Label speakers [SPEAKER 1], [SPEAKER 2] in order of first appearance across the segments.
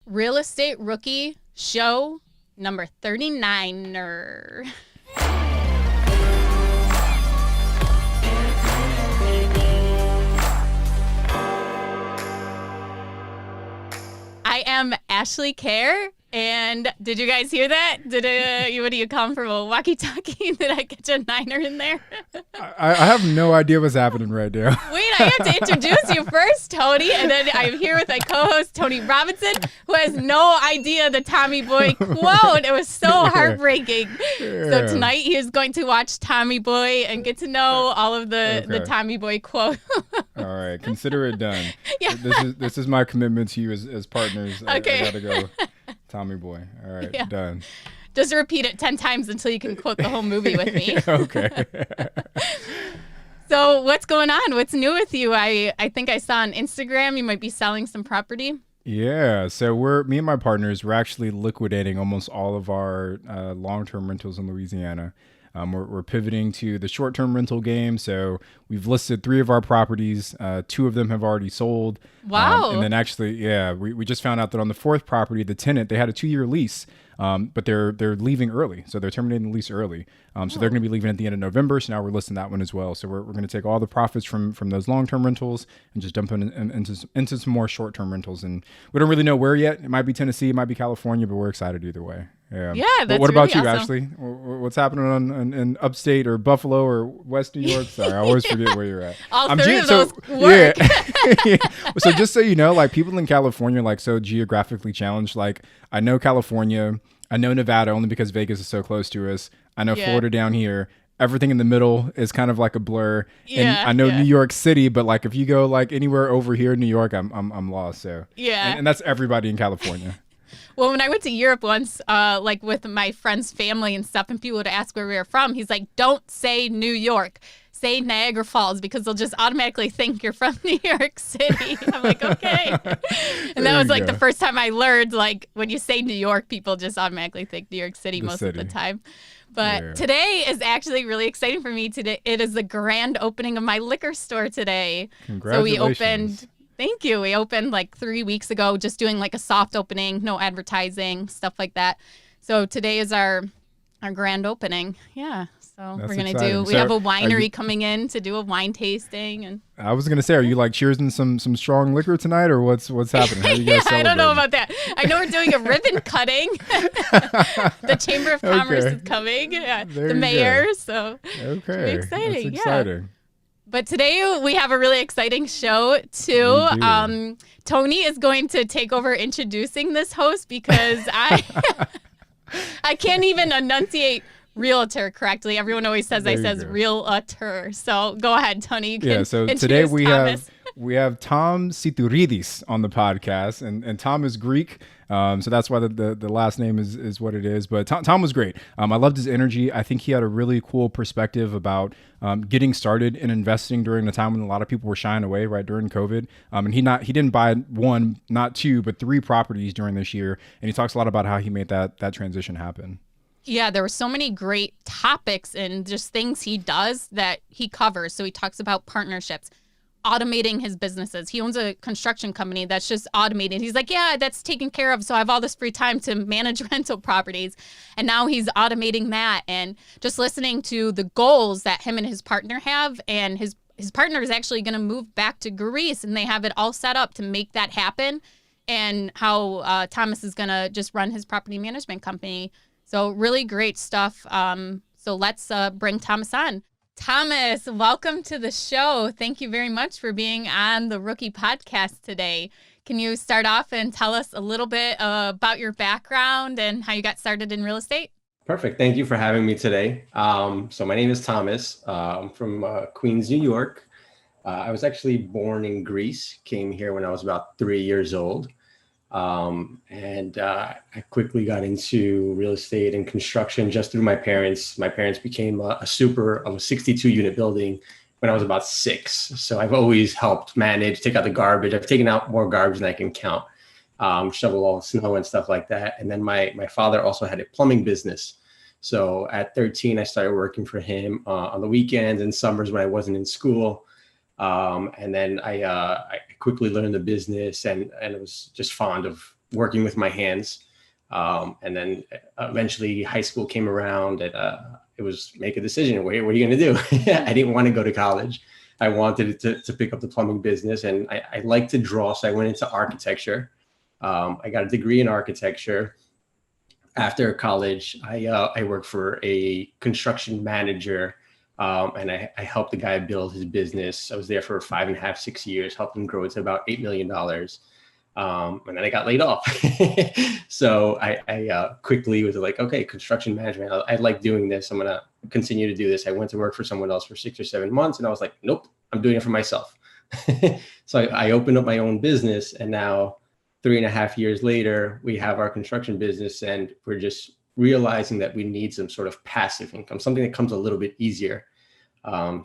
[SPEAKER 1] Real Estate Rookie Show number 39er. I am Ashley Kerr, and did you guys hear that? What do you come from a walkie-talkie? Did I get a niner in there?
[SPEAKER 2] I have no idea what's happening right now.
[SPEAKER 1] Wait, I have to introduce you first, Tony, and then I'm here with my co-host, Tony Robinson, who has no idea the Tommy Boy quote. It was so heartbreaking.
[SPEAKER 2] Yeah.
[SPEAKER 1] So tonight he is going to watch Tommy Boy and get to know all of the Tommy Boy quote.
[SPEAKER 2] All right, consider it done.
[SPEAKER 1] Yeah.
[SPEAKER 2] This is my commitment to you as partners.
[SPEAKER 1] Okay.
[SPEAKER 2] I gotta go, Tommy Boy. All right,
[SPEAKER 1] Yeah.
[SPEAKER 2] done.
[SPEAKER 1] Just repeat it 10 times until you can quote the whole movie with me.
[SPEAKER 2] Okay.
[SPEAKER 1] So what's going on? What's new with you? I think I saw on Instagram you might be selling some property.
[SPEAKER 2] Yeah, so me and my partners, we're actually liquidating almost all of our long-term rentals in Louisiana. We're pivoting to the short-term rental game. So we've listed 3 of our properties. 2 of them have already sold.
[SPEAKER 1] Wow.
[SPEAKER 2] And then actually, yeah, we just found out that on the 4th property, the tenant, they had a 2-year lease, but they're leaving early. So they're terminating the lease early. So they're going to be leaving at the end of November. So now we're listing that one as well. So we're going to take all the profits from those long-term rentals and just dump it into some more short-term rentals. And we don't really know where yet. It might be Tennessee, it might be California, but we're excited either way.
[SPEAKER 1] Yeah,
[SPEAKER 2] But
[SPEAKER 1] that's
[SPEAKER 2] what about
[SPEAKER 1] really
[SPEAKER 2] you,
[SPEAKER 1] awesome.
[SPEAKER 2] Ashley? What's happening in upstate or Buffalo or West New York? Sorry, I always forget where you're at.
[SPEAKER 1] All 3 of those work.
[SPEAKER 2] Yeah. So just so you know, like people in California are like so geographically challenged. Like I know California, I know Nevada only because Vegas is so close to us. I know
[SPEAKER 1] Yeah.
[SPEAKER 2] Florida down here. Everything in the middle is kind of like a blur. And
[SPEAKER 1] Yeah,
[SPEAKER 2] I know
[SPEAKER 1] yeah.
[SPEAKER 2] New York City, but like if you go like anywhere over here in New York, I'm lost. So
[SPEAKER 1] Yeah.
[SPEAKER 2] and that's everybody in California.
[SPEAKER 1] Well, when I went to Europe once, like with my friend's family and stuff, and people would ask where we were from, he's like, don't say New York. Say Niagara Falls because they'll just automatically think you're from New York City. I'm like, okay. And that
[SPEAKER 2] There
[SPEAKER 1] was
[SPEAKER 2] you
[SPEAKER 1] like
[SPEAKER 2] go.
[SPEAKER 1] the first time I learned, like, when you say New York, people just automatically think New York City
[SPEAKER 2] The
[SPEAKER 1] most of the
[SPEAKER 2] city.
[SPEAKER 1] time. But
[SPEAKER 2] Yeah.
[SPEAKER 1] today is actually really exciting for me. Today, it is the grand opening of my liquor store today. So we
[SPEAKER 2] Congratulations.
[SPEAKER 1] opened. Thank you. We opened like 3 weeks ago, just doing like a soft opening, no advertising, stuff like that. So today is our grand opening. Yeah. So
[SPEAKER 2] That's
[SPEAKER 1] we're gonna
[SPEAKER 2] exciting.
[SPEAKER 1] we
[SPEAKER 2] So
[SPEAKER 1] have a
[SPEAKER 2] are
[SPEAKER 1] winery
[SPEAKER 2] you-
[SPEAKER 1] coming in to do a wine tasting, and
[SPEAKER 2] I was gonna say, are you like cheersing some strong liquor tonight, or what's happening? How are you guys
[SPEAKER 1] I don't know
[SPEAKER 2] celebrating?
[SPEAKER 1] about that. I know we're doing a ribbon cutting. The Chamber of Commerce
[SPEAKER 2] Okay.
[SPEAKER 1] is coming. Yeah,
[SPEAKER 2] There
[SPEAKER 1] the
[SPEAKER 2] you
[SPEAKER 1] mayor.
[SPEAKER 2] go.
[SPEAKER 1] So
[SPEAKER 2] Okay,
[SPEAKER 1] exciting,
[SPEAKER 2] That's
[SPEAKER 1] yeah.
[SPEAKER 2] exciting.
[SPEAKER 1] But today we have a really exciting show too.
[SPEAKER 2] We do.
[SPEAKER 1] Tony is going to take over introducing this host because I I can't even enunciate realtor correctly. Everyone always says
[SPEAKER 2] There
[SPEAKER 1] I
[SPEAKER 2] you
[SPEAKER 1] says
[SPEAKER 2] go.
[SPEAKER 1] realtor. So go ahead, Tony. You can
[SPEAKER 2] Yeah. So
[SPEAKER 1] introduce
[SPEAKER 2] today we
[SPEAKER 1] Thomas.
[SPEAKER 2] have Tom Tsitouridis on the podcast, and Tom is Greek. So that's why the last name is what it is. But Tom was great. I loved his energy. I think he had a really cool perspective about getting started in investing during the time when a lot of people were shying away, right, during COVID. And he didn't buy 1, not 2, but 3 properties during this year. And he talks a lot about how he made that transition happen.
[SPEAKER 1] Yeah, there were so many great topics and just things he does that he covers. So he talks about partnerships, automating his businesses. He owns a construction company that's just automated. He's like, yeah, that's taken care of. So I have all this free time to manage rental properties. And now he's automating that, and just listening to the goals that him and his partner have. And his partner is actually going to move back to Greece, and they have it all set up to make that happen. And how Thomas is going to just run his property management company. So really great stuff. So let's bring Thomas on. Thomas, welcome to the show. Thank you very much for being on the Rookie Podcast today. Can you start off and tell us a little bit about your background and how you got started in real estate?
[SPEAKER 3] Perfect. Thank you for having me today. So my name is Thomas. I'm from Queens, New York. I was actually born in Greece, came here when I was about 3 years old. I quickly got into real estate and construction just through my parents. My parents became a super of a 62 unit building when I was about 6. So I've always helped manage, take out the garbage. I've taken out more garbage than I can count, shovel all the snow and stuff like that. And then my father also had a plumbing business. So at 13, I started working for him on the weekends and summers when I wasn't in school. And then I quickly learned the business and was just fond of working with my hands. And then eventually high school came around, and it was make a decision. What are you going to do? I didn't want to go to college. I wanted to pick up the plumbing business, and I like to draw. So I went into architecture. I got a degree in architecture. After college, I worked for a construction manager, and I helped the guy build his business. I was there for 5.5, 6 years, helped him grow it to about $8 million. And then I got laid off. So I quickly was like, okay, construction management, I like doing this. I'm going to continue to do this. I went to work for someone else for 6 or 7 months, and I was like, nope, I'm doing it for myself. So I opened up my own business, and now 3.5 years later, we have our construction business, and we're just realizing that we need some sort of passive income, something that comes a little bit easier.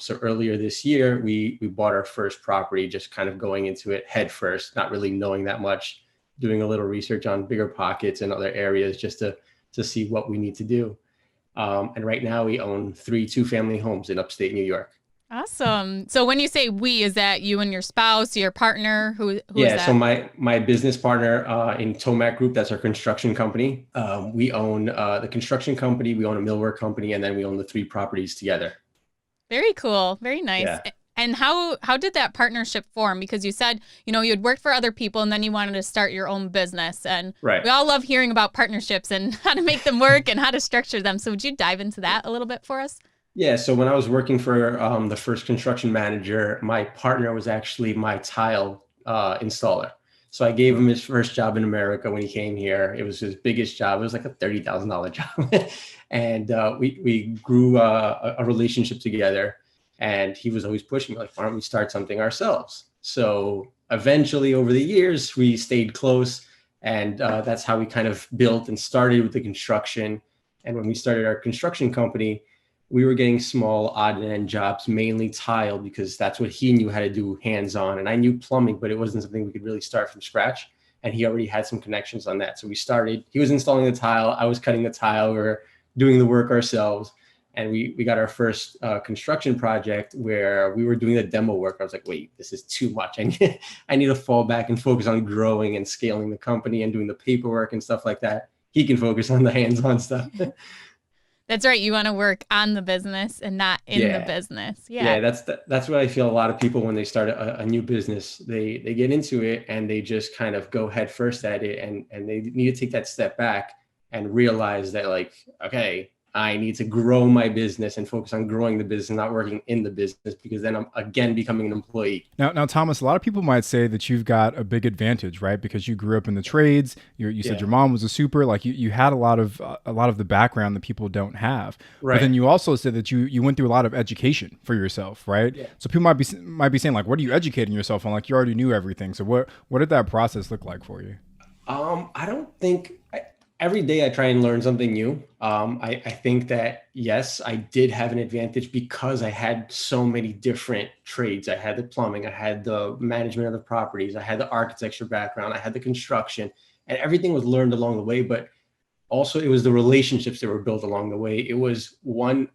[SPEAKER 3] So earlier this year, we bought our first property, just kind of going into it head first, not really knowing that much, doing a little research on BiggerPockets and other areas just to see what we need to do. And right now we own 3 two-family homes in upstate New York.
[SPEAKER 1] Awesome. So when you say we, is that you and your spouse, your partner? Who is that?
[SPEAKER 3] So my business partner in Tomac Group, that's our construction company. We own the construction company, we own a millwork company, and then we own the 3 properties together.
[SPEAKER 1] Very cool. Very nice. Yeah. And how did that partnership form? Because you said, you had worked for other people and then you wanted to start your own business. And
[SPEAKER 3] right.
[SPEAKER 1] We all love hearing about partnerships and how to make them work and how to structure them. So would you dive into that a little bit for us?
[SPEAKER 3] Yeah. So when I was working for the first construction manager, my partner was actually my tile installer. So I gave him his first job in America when he came here. It was his biggest job. It was like a $30,000 job. And we grew a relationship together. And he was always pushing me, like, why don't we start something ourselves? So eventually over the years, we stayed close. And that's how we kind of built and started with the construction. And when we started our construction company, we were getting small odd end jobs, mainly tile, because that's what he knew how to do hands-on. And I knew plumbing, but it wasn't something we could really start from scratch. And he already had some connections on that. So we started, he was installing the tile, I was cutting the tile, we were doing the work ourselves. And we got our first construction project where we were doing the demo work. I was like, wait, this is too much. I need to fall back and focus on growing and scaling the company and doing the paperwork and stuff like that. He can focus on the hands-on stuff.
[SPEAKER 1] That's right. You want to work on the business and not in the business.
[SPEAKER 3] Yeah, that's what I feel. A lot of people, when they start a new business, they get into it and they just kind of go head first at it, and they need to take that step back and realize that, like, okay, I need to grow my business and focus on growing the business and not working in the business, because then I'm again becoming an employee.
[SPEAKER 2] Now, Thomas, a lot of people might say that you've got a big advantage, right? Because you grew up in the trades. You said your mom was a super. Like you had a lot of the background that people don't have.
[SPEAKER 3] Right.
[SPEAKER 2] But then you also said that you went through a lot of education for yourself, right? Yeah. So people might be saying, like, what are you educating yourself on? Like, you already knew everything. So what did that process look like for you?
[SPEAKER 3] I don't think. Every day I try and learn something new. I think that, yes, I did have an advantage because I had so many different trades. I had the plumbing, I had the management of the properties, I had the architecture background, I had the construction, and everything was learned along the way. But also it was the relationships that were built along the way. It was one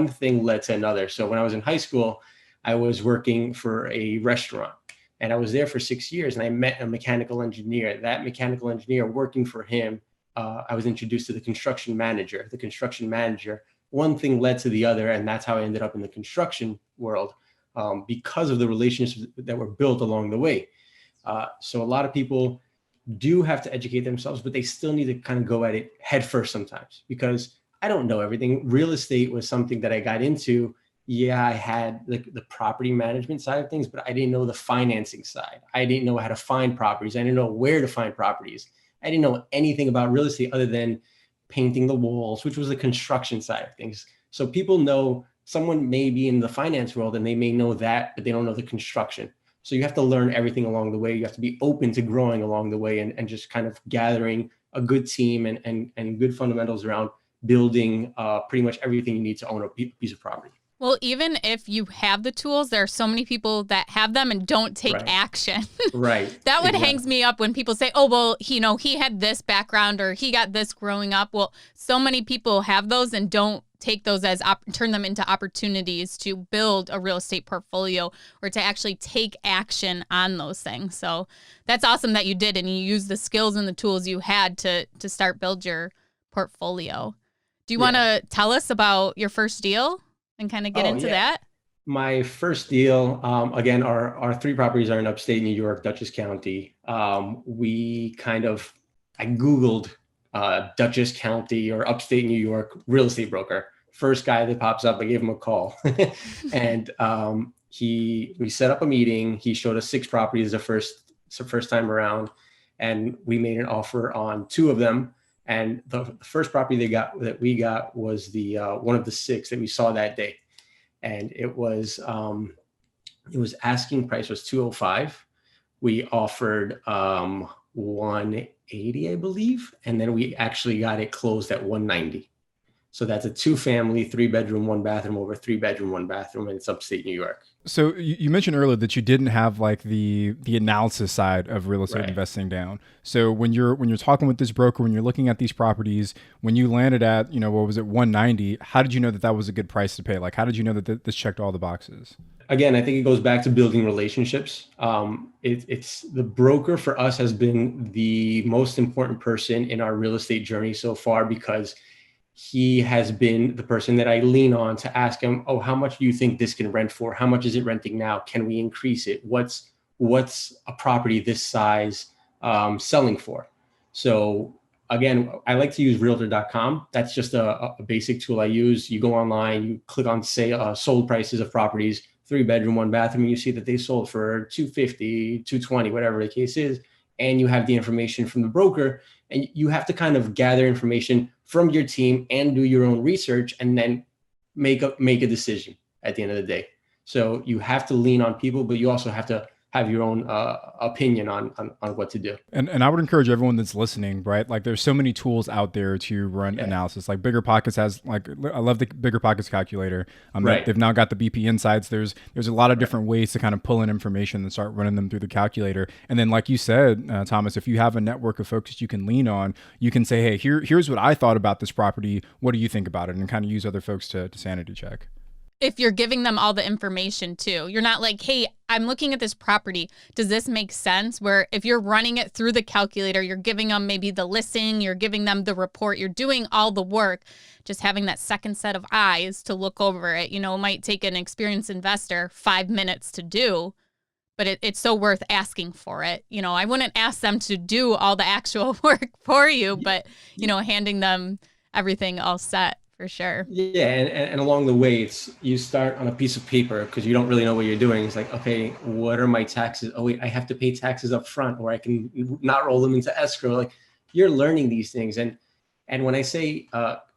[SPEAKER 3] thing led to another. So when I was in high school, I was working for a restaurant. And I was there for 6 years, and I met a mechanical engineer. That mechanical engineer, working for him, I was introduced to the construction manager. The construction manager, one thing led to the other, and that's how I ended up in the construction world, because of the relationships that were built along the way. So a lot of people do have to educate themselves, but they still need to kind of go at it head first sometimes, because I don't know everything. Real estate was something that I got into. Yeah, I had the property management side of things, but I didn't know the financing side. I didn't know how to find properties. I didn't know where to find properties. I didn't know anything about real estate other than painting the walls, which was the construction side of things. So people know, someone may be in the finance world and they may know that, but they don't know the construction. So you have to learn everything along the way. You have to be open to growing along the way, and just kind of gathering a good team and good fundamentals around building pretty much everything you need to own a piece of property.
[SPEAKER 1] Well, even if you have the tools, there are so many people that have them and don't take action.
[SPEAKER 3] Right.
[SPEAKER 1] That what hangs me up when people say, oh, well, he had this background or he got this growing up. Well, so many people have those and don't take those as turn them into opportunities to build a real estate portfolio or to actually take action on those things. So that's awesome that you did, and you used the skills and the tools you had to start build your portfolio. Do you want to tell us about your first deal and kind of get into that?
[SPEAKER 3] My first deal, again, our 3 properties are in upstate New York, Dutchess County. I Googled Dutchess County or upstate New York real estate broker. First guy that pops up, I gave him a call. And we set up a meeting. He showed us 6 properties the first time around. And we made an offer on 2 of them. And the first property that we got was the one of the 6 that we saw that day. And it was asking price was 205. We offered 180, I believe, and then we actually got it closed at 190. So that's a 2-family, 3-bedroom, 1-bathroom over 3-bedroom, 1-bathroom, and it's upstate New York.
[SPEAKER 2] So you mentioned earlier that you didn't have like the analysis side of real estate investing down. So when you're talking with this broker, when you're looking at these properties, when you landed at, what was it, 190, how did you know that was a good price to pay? Like, how did you know that this checked all the boxes?
[SPEAKER 3] Again, I think it goes back to building relationships. It's the broker for us has been the most important person in our real estate journey so far, because he has been the person that I lean on to ask him, oh, how much do you think this can rent for? How much is it renting now? Can we increase it? What's a property this size selling for? So again, I like to use realtor.com. That's just a basic tool I use. You go online, you click on sold prices of properties, 3-bedroom, 1-bathroom, and you see that they sold for 250, 220, whatever the case is. And you have the information from the broker, and you have to kind of gather information from your team and do your own research, and then make a decision at the end of the day. So you have to lean on people, but you also have to have your own opinion on what to do.
[SPEAKER 2] And I would encourage everyone that's listening, right? Like there's so many tools out there to run analysis. Like BiggerPockets has, like, I love the BiggerPockets calculator. They've now got the BP Insights. There's a lot of different ways to kind of pull in information and start running them through the calculator. And then, like you said, Thomas, if you have a network of folks that you can lean on, you can say, hey, here's what I thought about this property. What do you think about it? And kind of use other folks to sanity check.
[SPEAKER 1] If you're giving them all the information too, you're not like, hey, I'm looking at this property. Does this make sense? Where if you're running it through the calculator, you're giving them maybe the listing, you're giving them the report, you're doing all the work, just having that second set of eyes to look over it. It might take an experienced investor 5 minutes to do, but it's so worth asking for it. I wouldn't ask them to do all the actual work for you, but, handing them everything all set. For sure.
[SPEAKER 3] Yeah, and along the way, you start on a piece of paper because you don't really know what you're doing. It's like, okay, what are my taxes? Oh wait, I have to pay taxes up front, or I can not roll them into escrow. Like, you're learning these things, and when I say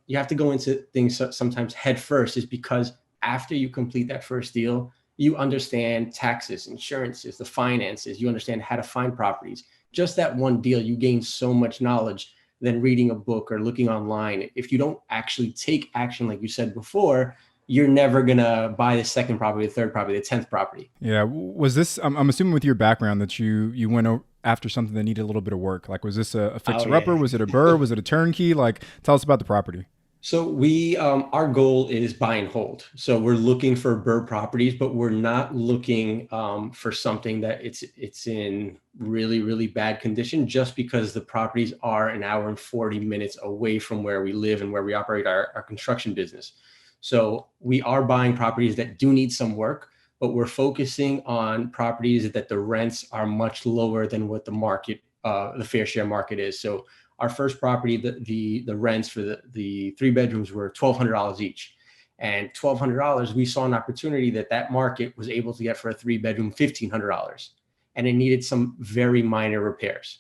[SPEAKER 3] you have to go into things sometimes head first, is because after you complete that first deal, you understand taxes, insurances, the finances. You understand how to find properties. Just that one deal, you gain so much knowledge than reading a book or looking online. If you don't actually take action, like you said before, you're never going to buy the second property, the third property, the 10th property.
[SPEAKER 2] Yeah. Was this, I'm assuming with your background that you went after something that needed a little bit of work. Like, was this a fixer-upper? Was it a BRRRR? Was it a turnkey? Like, tell us about the property.
[SPEAKER 3] So we, our goal is buy and hold. So we're looking for BRRRR properties, but we're not looking for something that it's in really, really bad condition, just because the properties are an hour and 40 minutes away from where we live and where we operate our construction business. So we are buying properties that do need some work, but we're focusing on properties that the rents are much lower than what the market, the fair share market is. So our first property, the rents for the 3 bedrooms were $1,200 each. And $1,200, we saw an opportunity that market was able to get for a 3-bedroom $1,500. And it needed some very minor repairs.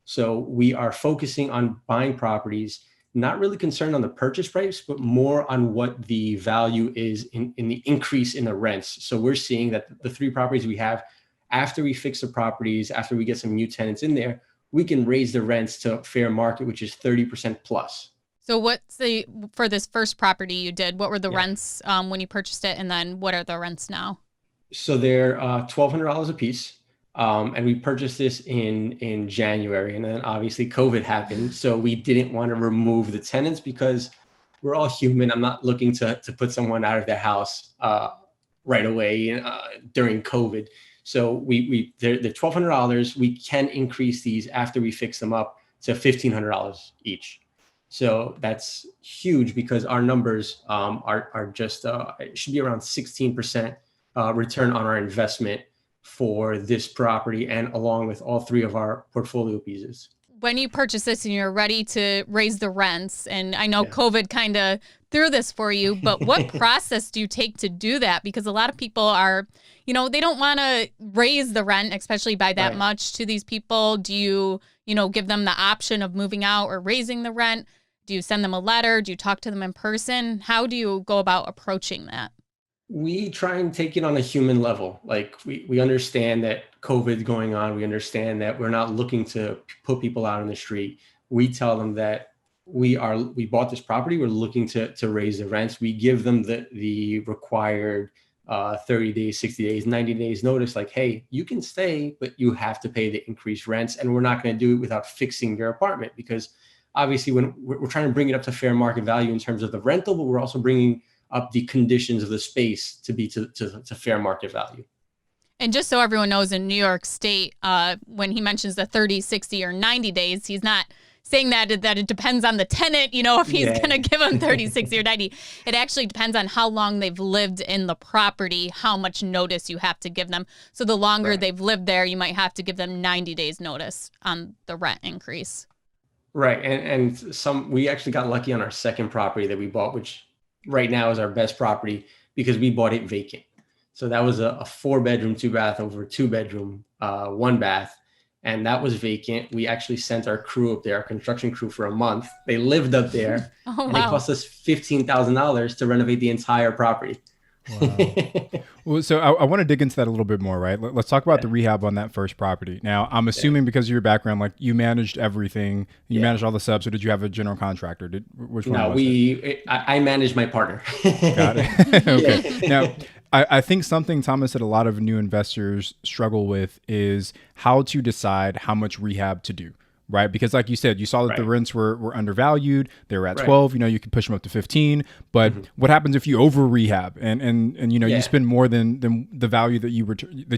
[SPEAKER 3] So we are focusing on buying properties, not really concerned on the purchase price, but more on what the value is in the increase in the rents. So we're seeing that the 3 properties we have, after we fix the properties, after we get some new tenants in there, we can raise the rents to fair market, which is 30% plus.
[SPEAKER 1] So for this first property you did, what were the rents when you purchased it? And then what are the rents now?
[SPEAKER 3] So they're $1,200 a piece. And we purchased this in January, and then obviously COVID happened. So we didn't want to remove the tenants because we're all human. I'm not looking to put someone out of their house right away during COVID. So they're $1,200. We can increase these after we fix them up to $1,500 each. So that's huge because our numbers are just it should be around 16% return on our investment for this property, and along with all three of our portfolio pieces.
[SPEAKER 1] When you purchase this and you're ready to raise the rents, and I know COVID kind of threw this for you, but what process do you take to do that? Because a lot of people are, they don't want to raise the rent, especially by that much to these people. Do you, give them the option of moving out or raising the rent? Do you send them a letter? Do you talk to them in person? How do you go about approaching that?
[SPEAKER 3] We try and take it on a human level. Like we understand that COVID is going on. We understand that we're not looking to put people out on the street. We tell them that we bought this property. We're looking to raise the rents. We give them the required 30 days, 60 days, 90 days notice. Like, hey, you can stay, but you have to pay the increased rents. And we're not going to do it without fixing your apartment, because obviously when we're trying to bring it up to fair market value in terms of the rental, but we're also bringing up the conditions of the space to be to fair market value.
[SPEAKER 1] And just so everyone knows, in New York State, when he mentions the 30, 60, or 90 days, he's not saying that it depends on the tenant, if he's going to give them 30, 60, or 90. It actually depends on how long they've lived in the property, how much notice you have to give them. So the longer they've lived there, you might have to give them 90 days notice on the rent increase. Right.
[SPEAKER 3] And we actually got lucky on our second property that we bought, which right now is our best property, because we bought it vacant. So that was a 4-bedroom, 2-bath over 2-bedroom, 1-bath. And that was vacant. We actually sent our crew up there, our construction crew, for a month. They lived up there. And it cost us $15,000 to renovate the entire property.
[SPEAKER 2] Wow. Well, so I want to dig into that a little bit more, right? Let's talk about the rehab on that first property. Now, I'm assuming because of your background, like, you managed everything, you managed all the subs, or did you have a general contractor? Which one was it?
[SPEAKER 3] I managed my partner.
[SPEAKER 2] Got it. Okay. Now, I think something, Thomas, that a lot of new investors struggle with is how to decide how much rehab to do. Right. Because like you said, you saw that the rents were undervalued. They were at 12, you could push them up to 15. But what happens if you over rehab and you spend more than the value that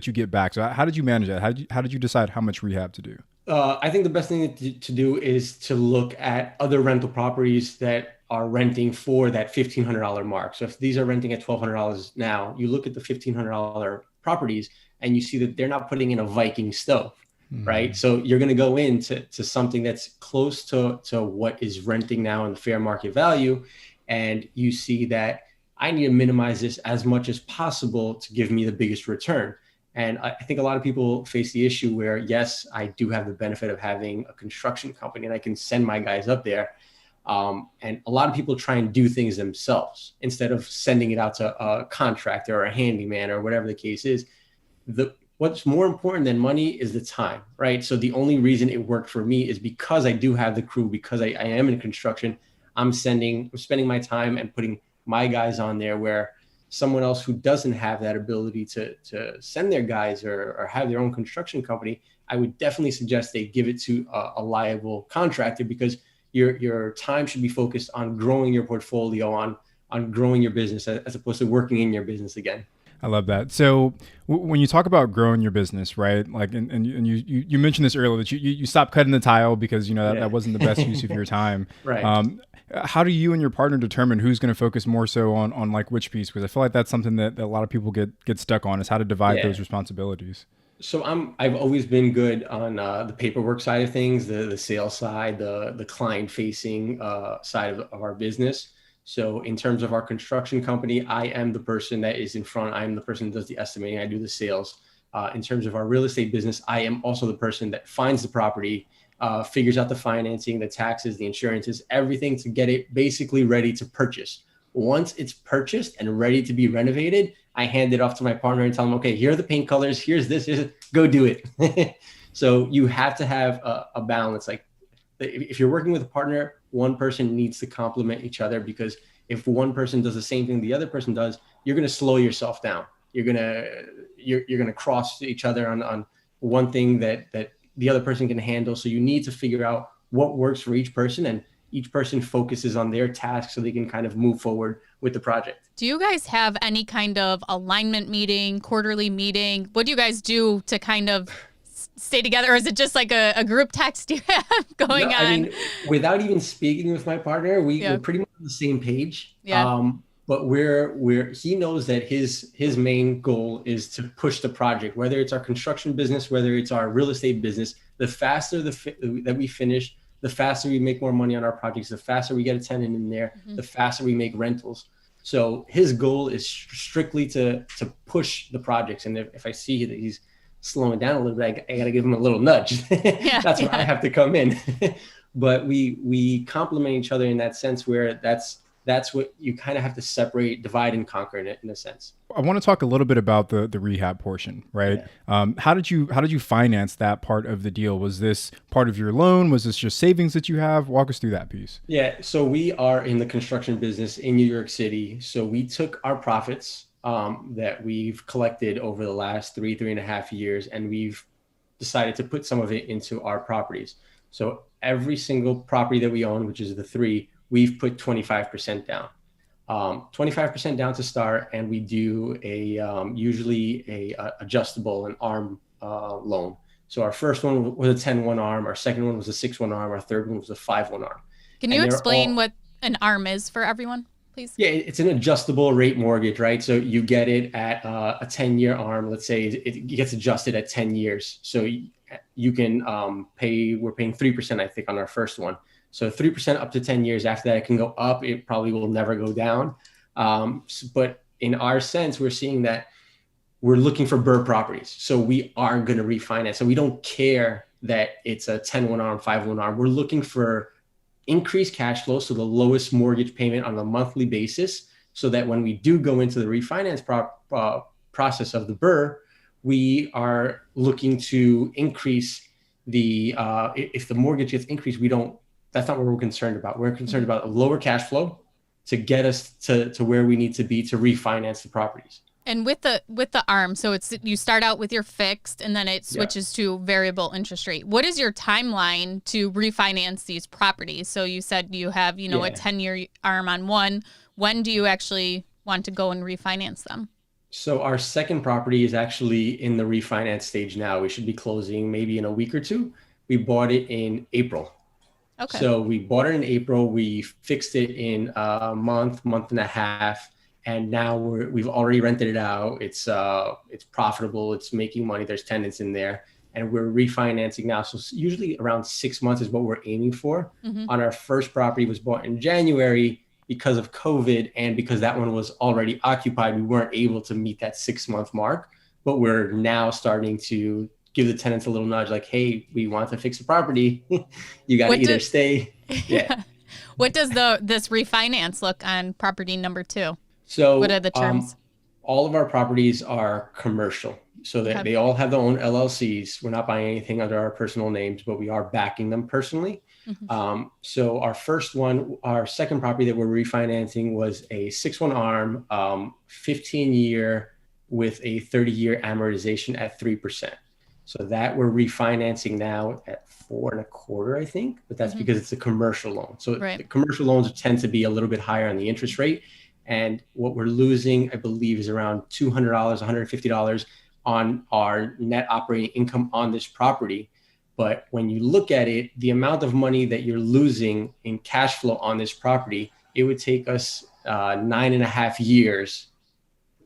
[SPEAKER 2] you get back? So how did you manage that? How did you decide how much rehab to do?
[SPEAKER 3] I think the best thing to do is to look at other rental properties that are renting for that $1,500 mark. So if these are renting at $1,200 now, you look at the $1,500 properties and you see that they're not putting in a Viking stove. Right. So you're going to go into something that's close to what is renting now in the fair market value. And you see that I need to minimize this as much as possible to give me the biggest return. And I think a lot of people face the issue where, yes, I do have the benefit of having a construction company and I can send my guys up there. And a lot of people try and do things themselves instead of sending it out to a contractor or a handyman or whatever the case is. What's more important than money is the time, right? So the only reason it worked for me is because I do have the crew, because I am in construction. I'm spending my time and putting my guys on there, where someone else who doesn't have that ability to send their guys or have their own construction company, I would definitely suggest they give it to a liable contractor, because your time should be focused on growing your portfolio, on growing your business, as opposed to working in your business again.
[SPEAKER 2] I love that. So when you talk about growing your business, right? Like, and you mentioned this earlier, that you stopped cutting the tile because, that wasn't the best use of your time.
[SPEAKER 3] Right.
[SPEAKER 2] How do you and your partner determine who's going to focus more so on like which piece? Because I feel like that's something that a lot of people get stuck on, is how to divide those responsibilities.
[SPEAKER 3] So I've always been good on the paperwork side of things, the sales side, the client facing side of our business. So in terms of our construction company, I am the person that is in front. I am the person that does the estimating. I do the sales. In terms of our real estate business, I am also the person that finds the property, figures out the financing, the taxes, the insurances, everything to get it basically ready to purchase. Once it's purchased and ready to be renovated, I hand it off to my partner and tell them, okay, here are the paint colors. Here's this. Go do it. So you have to have a balance. Like, if you're working with a partner, one person needs to complement each other, because if one person does the same thing the other person does, you're going to slow yourself down. You're going to cross each other on one thing that the other person can handle. So you need to figure out what works for each person and each person focuses on their task so they can kind of move forward with the project.
[SPEAKER 1] Do you guys have any kind of alignment meeting, quarterly meeting? What do you guys do to kind of stay together? Or is it just like a group text you have going on?
[SPEAKER 3] I mean, without even speaking with my partner, we're pretty much on the same page.
[SPEAKER 1] Yeah.
[SPEAKER 3] But he knows that his main goal is to push the project, whether it's our construction business, whether it's our real estate business. The faster that we finish, the faster we make more money on our projects, the faster we get a tenant in there, the faster we make rentals. So his goal is strictly to push the projects. And if I see that he's slowing down a little bit, I got to give him a little nudge. That's where I have to come in. But we complement each other in that sense, where that's what you kind of have to separate, divide and conquer in a sense.
[SPEAKER 2] I want to talk a little bit about the rehab portion, right? Yeah. How did you finance that part of the deal? Was this part of your loan? Was this just savings that you have? Walk us through that piece.
[SPEAKER 3] Yeah. So we are in the construction business in New York City. So we took our profits that we've collected over the last 3.5 years, and we've decided to put some of it into our properties. So every single property that we own, which is the 3, we've put 25% down. 25% down to start, and we do usually a adjustable, an ARM loan. So our first one was a 10-1 ARM, our second one was a 6-1 ARM, our third one was a 5-1 ARM.
[SPEAKER 1] Can you explain what an ARM is for everyone, please?
[SPEAKER 3] Yeah, it's an adjustable rate mortgage, right? So you get it at a 10-year ARM. Let's say it gets adjusted at 10 years. So you can we're paying 3%, I think, on our first one. So 3% up to 10 years. After that, it can go up. It probably will never go down. But in our sense, we're seeing that we're looking for BRRRR properties. So we are going to refinance. So we don't care that it's a 10-1 ARM, 5-1 ARM. We're looking for increased cash flow, so the lowest mortgage payment on a monthly basis, so that when we do go into the refinance process of the BRRRR, we are looking to increase if the mortgage gets increased, that's not what we're concerned about. We're concerned about a lower cash flow to get us to where we need to be to refinance the properties.
[SPEAKER 1] And with the ARM, so you start out with your fixed, and then it switches to variable interest rate. What is your timeline to refinance these properties? So you said you have, a 10-year ARM on one. When do you actually want to go and refinance them?
[SPEAKER 3] So our second property is actually in the refinance stage now. We should be closing maybe in a week or two. We bought it in April.
[SPEAKER 1] Okay.
[SPEAKER 3] So we bought it in April. We fixed it in a month and a half. And now we've already rented it out. It's profitable. It's making money. There's tenants in there, and we're refinancing now. So usually around 6 months is what we're aiming for. Mm-hmm. On our first property, was bought in January. Because of COVID and because that one was already occupied, we weren't able to meet that 6-month mark. But we're now starting to give the tenants a little nudge, like, "Hey, we want to fix the property. You got to either stay." Yeah.
[SPEAKER 1] What does this refinance look on property number 2?
[SPEAKER 3] So
[SPEAKER 1] what are the terms?
[SPEAKER 3] All of our properties are commercial. So that they all have their own LLCs. We're not buying anything under our personal names, but we are backing them personally. Mm-hmm. So our second property that we're refinancing was a 6-1 ARM, 15-year with a 30-year amortization at 3%. So that we're refinancing now at 4.25%, I think, but that's because it's a commercial loan. So the commercial loans tend to be a little bit higher on the interest rate. And what we're losing, I believe, is around $200, $150 on our net operating income on this property. But when you look at it, the amount of money that you're losing in cash flow on this property, it would take us 9.5 years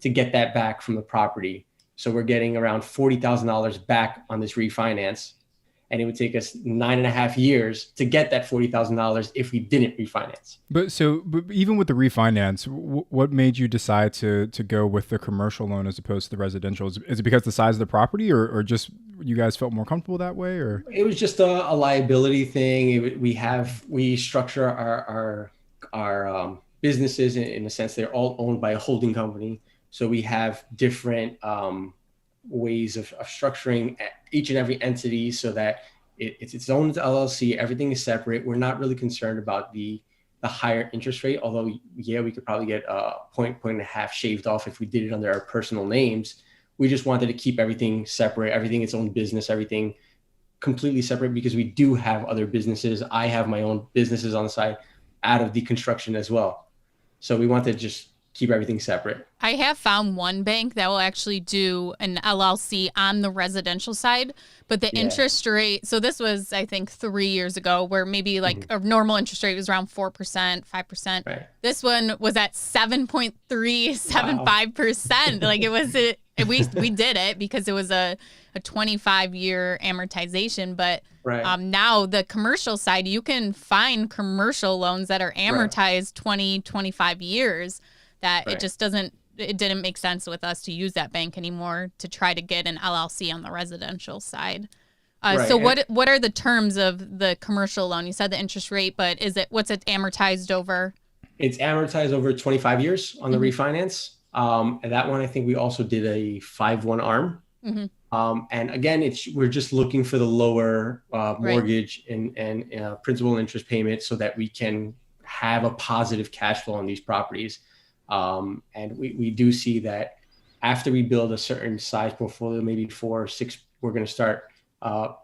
[SPEAKER 3] to get that back from the property. So we're getting around $40,000 back on this refinance. And it would take us 9.5 years to get that $40,000 if we didn't refinance.
[SPEAKER 2] But even with the refinance, what made you decide to go with the commercial loan as opposed to the residential? Is it because the size of the property, or just you guys felt more comfortable that way? Or
[SPEAKER 3] it was just a liability thing. We structure our businesses in a sense they're all owned by a holding company. So we have different ways of structuring each and every entity so that it's its own LLC. Everything is separate. We're not really concerned about the higher interest rate, although we could probably get a point and a half shaved off if we did it under our personal names. We just wanted to keep everything separate, everything its own business, everything completely separate because we do have other businesses. I have my own businesses on the side out of the construction as well. So we want to just keep everything separate.
[SPEAKER 1] I have found one bank that will actually do an LLC on the residential side, but the interest rate, so this was, I think, 3 years ago, where maybe like a normal interest rate was around 4%, 5%.
[SPEAKER 3] Right.
[SPEAKER 1] This one was at 7.375%. Like it was, we did it because it was a 25-year amortization, but now the commercial side, you can find commercial loans that are amortized 20, 25 years that it just didn't make sense with us to use that bank anymore to try to get an LLC on the residential side. So what are the terms of the commercial loan? You said the interest rate, but what's it amortized over?
[SPEAKER 3] It's amortized over 25 years on the refinance. And that one, I think we also did a 5-1 ARM. And again, we're just looking for the lower mortgage and principal and interest payment so that we can have a positive cash flow on these properties. And we do see that after we build a certain size portfolio, maybe 4 or 6, we're going to start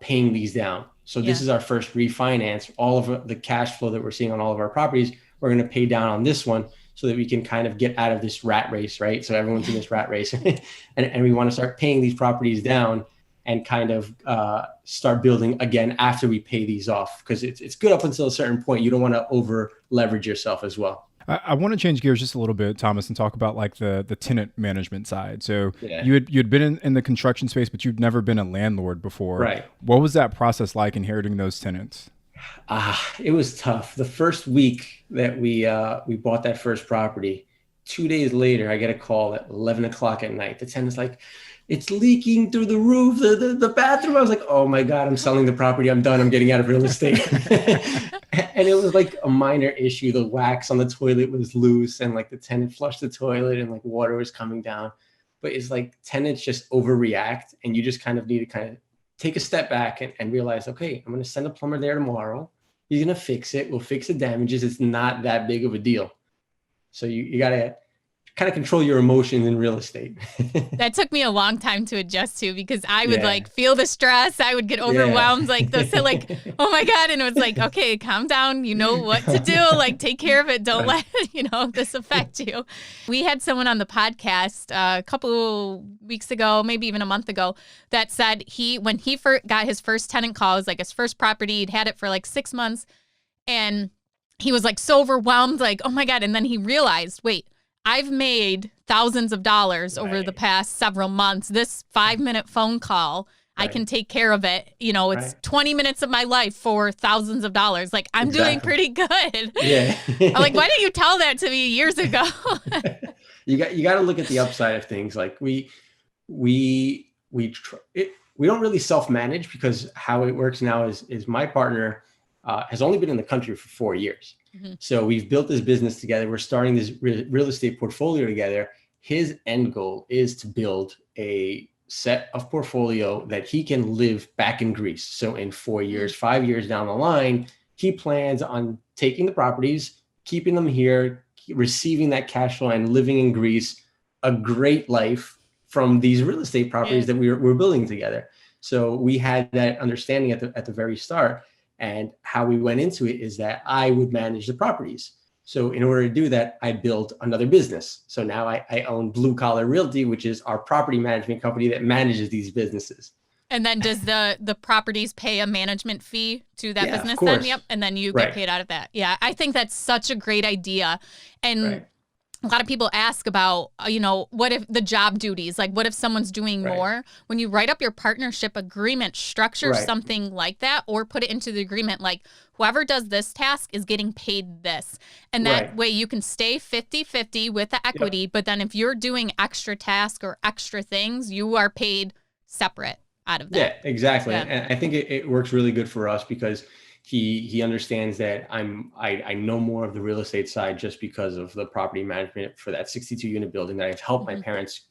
[SPEAKER 3] paying these down. So this is our first refinance. All of the cash flow that we're seeing on all of our properties, we're going to pay down on this one so that we can kind of get out of this rat race, right? So everyone's in this rat race and we want to start paying these properties down and kind of start building again after we pay these off, because it's good up until a certain point. You don't want to over leverage yourself as well.
[SPEAKER 2] I want to change gears just a little bit, Thomas, and talk about like the tenant management side. So you'd been in the construction space, but you'd never been a landlord before.
[SPEAKER 3] Right.
[SPEAKER 2] What was that process like inheriting those tenants?
[SPEAKER 3] It was tough. The first week that we bought that first property, 2 days later, I get a call at 11 o'clock at night. The tenant's like, it's leaking through the roof, the bathroom. I was like, oh my God, I'm selling the property. I'm done. I'm getting out of real estate. And it was like a minor issue. The wax on the toilet was loose and like the tenant flushed the toilet and like water was coming down. But it's like tenants just overreact, and you just kind of need to kind of take a step back and realize, okay, I'm going to send a plumber there tomorrow. He's going to fix it. We'll fix the damages. It's not that big of a deal. So you got to kind of control your emotions in real estate.
[SPEAKER 1] That took me a long time to adjust to, because I would like feel the stress. I would get overwhelmed, like this, like, oh my God. And it was like, okay, calm down. You know what to do. Like, take care of it. Don't let, this affect you. We had someone on the podcast a couple weeks ago, maybe even a month ago, that said when he got his first tenant call, it was like his first property. He'd had it for like 6 months, and he was like so overwhelmed, like, oh my God. And then he realized, wait, I've made thousands of dollars over the past several months. This 5-minute phone call, I can take care of it. It's 20 minutes of my life for thousands of dollars. Like, I'm doing pretty good. Yeah. I'm like, why didn't you tell that to me years ago?
[SPEAKER 3] You got to look at the upside of things. Like we don't really self-manage, because how it works now is my partner has only been in the country for 4 years. So we've built this business together. We're starting this real estate portfolio together. His end goal is to build a set of portfolio that he can live back in Greece. So in 4 years, 5 years down the line, he plans on taking the properties, keeping them here, receiving that cash flow, and living in Greece, a great life from these real estate properties that we're building together. So we had that understanding at the very start. And how we went into it is that I would manage the properties. So in order to do that, I built another business. So now I own Blue Collar Realty, which is our property management company that manages these businesses.
[SPEAKER 1] And then does the properties pay a management fee to that business
[SPEAKER 3] of course.
[SPEAKER 1] then? Yep. And then you get paid out of that. Yeah. I think that's such a great idea. And a lot of people ask about, what if the job duties, like what if someone's doing more? When you write up your partnership agreement, structure something like that, or put it into the agreement, like whoever does this task is getting paid this. And that way you can stay 50-50 with the equity. But then if you're doing extra tasks or extra things, you are paid separate out of that.
[SPEAKER 3] Yeah, exactly. Yeah. And I think it works really good for us, because he understands that I know more of the real estate side just because of the property management for that 62 unit building that I've helped my parents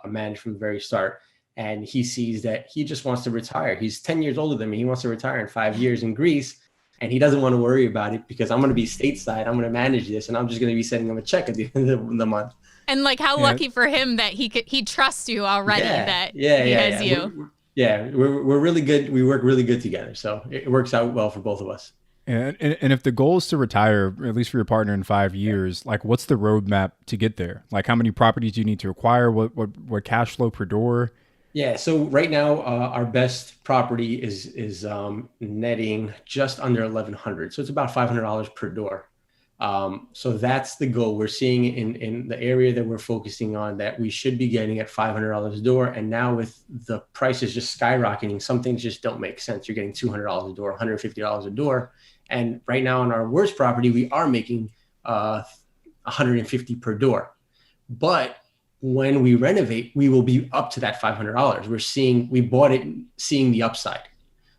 [SPEAKER 3] manage from the very start. And he sees that he just wants to retire. He's 10 years older than me. He wants to retire in 5 years in Greece, and he doesn't want to worry about it, because I'm going to be stateside. I'm going to manage this, and I'm just going to be sending him a check at the end of the month.
[SPEAKER 1] And like, how lucky for him that he trusts you already, that he has you.
[SPEAKER 3] Yeah, we're really good. We work really good together, so it works out well for both of us.
[SPEAKER 2] And if the goal is to retire, at least for your partner in 5 years, like what's the roadmap to get there? Like how many properties do you need to acquire? What cash flow per door?
[SPEAKER 3] Yeah, so right now our best property is netting just under 1,100, so it's about $500 per door. So that's the goal. We're seeing in the area that we're focusing on that we should be getting at $500 a door. And now with the prices just skyrocketing, some things just don't make sense. You're getting $200 a door, $150 a door. And right now on our worst property, we are making 150 per door. But when we renovate, we will be up to that $500. We bought it seeing the upside.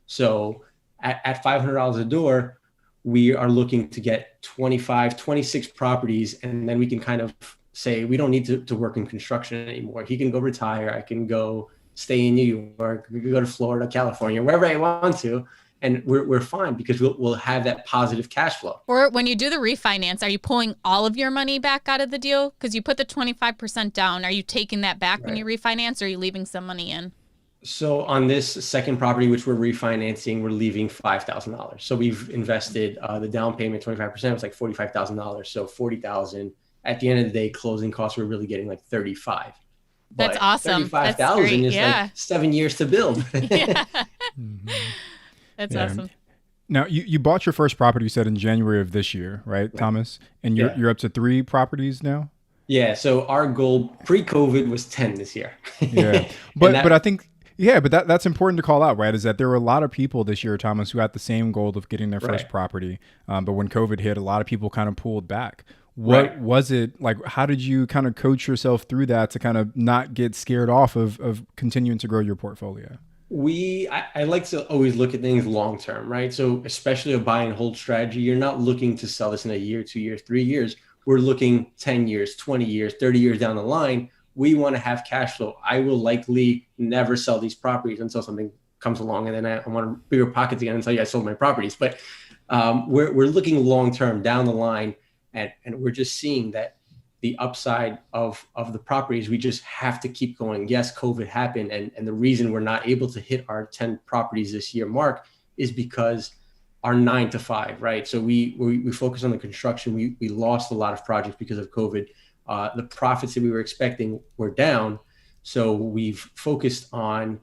[SPEAKER 3] So at $500 a door, we are looking to get 25, 26 properties. And then we can kind of say, we don't need to work in construction anymore. He can go retire. I can go stay in New York. We can go to Florida, California, wherever I want to. And we're fine because we'll have that positive cash flow.
[SPEAKER 1] Or when you do the refinance, are you pulling all of your money back out of the deal? Because you put the 25% down. Are you taking that back when you refinance, or are you leaving some money in?
[SPEAKER 3] So on this second property, which we're refinancing, we're leaving $5,000. So we've invested the down payment, 25% was like $45,000. So 40,000. At the end of the day, closing costs, we're really getting like 35.
[SPEAKER 1] That's awesome.
[SPEAKER 3] 35,000 is like 7 years to build.
[SPEAKER 1] Yeah. That's awesome.
[SPEAKER 2] Now you bought your first property, you said in January of this year, right, Thomas? And you're up to 3 properties now?
[SPEAKER 3] Yeah. So our goal pre-COVID was 10 this year.
[SPEAKER 2] Yeah. But I think but that's important to call out, right? Is that there were a lot of people this year, Thomas, who had the same goal of getting their first property. But when COVID hit, a lot of people kind of pulled back. What was it like? How did you kind of coach yourself through that to kind of not get scared off of continuing to grow your portfolio?
[SPEAKER 3] I like to always look at things long term, right? So especially a buy and hold strategy, you're not looking to sell this in a year, 2 years, 3 years. We're looking 10 years, 20 years, 30 years down the line. We want to have cash flow. I will likely never sell these properties until something comes along, and then I want bigger pockets again and tell you I sold my properties. But we're looking long term down the line, and we're just seeing that the upside of the properties, we just have to keep going. Yes, COVID happened. And the reason we're not able to hit our 10 properties this year mark is because our 9 to 5, right? So we focus on the construction. We lost a lot of projects because of COVID. The profits that we were expecting were down. So we've focused on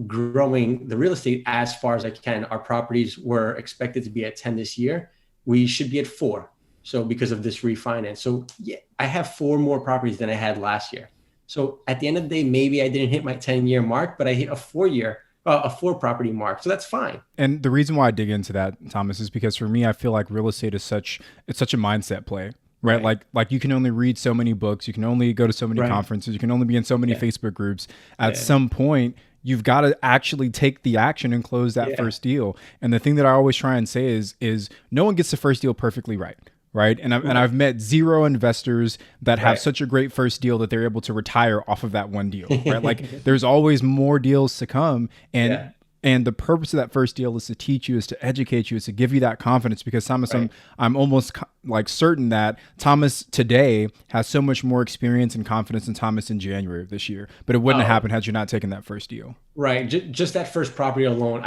[SPEAKER 3] growing the real estate as far as I can. Our properties were expected to be at 10 this year. We should be at 4. So because of this refinance. So yeah, I have 4 more properties than I had last year. So at the end of the day, maybe I didn't hit my 10-year mark, but I hit a 4 property mark. So that's fine.
[SPEAKER 2] And the reason why I dig into that, Thomas, is because for me, I feel like real estate is such a mindset play. Right. Like you can only read so many books. You can only go to so many conferences. You can only be in so many Facebook groups. At some point, you've got to actually take the action and close that first deal. And the thing that I always try and say is no one gets the first deal perfectly right. Right. And I've met 0 investors that have such a great first deal that they're able to retire off of that one deal. Right. Like there's always more deals to come. And the purpose of that first deal is to teach you, is to educate you, is to give you that confidence. Because Thomas, I'm almost like certain that Thomas today has so much more experience and confidence than Thomas in January of this year. But it wouldn't have happened had you not taken that first deal.
[SPEAKER 3] Right. Just that first property alone.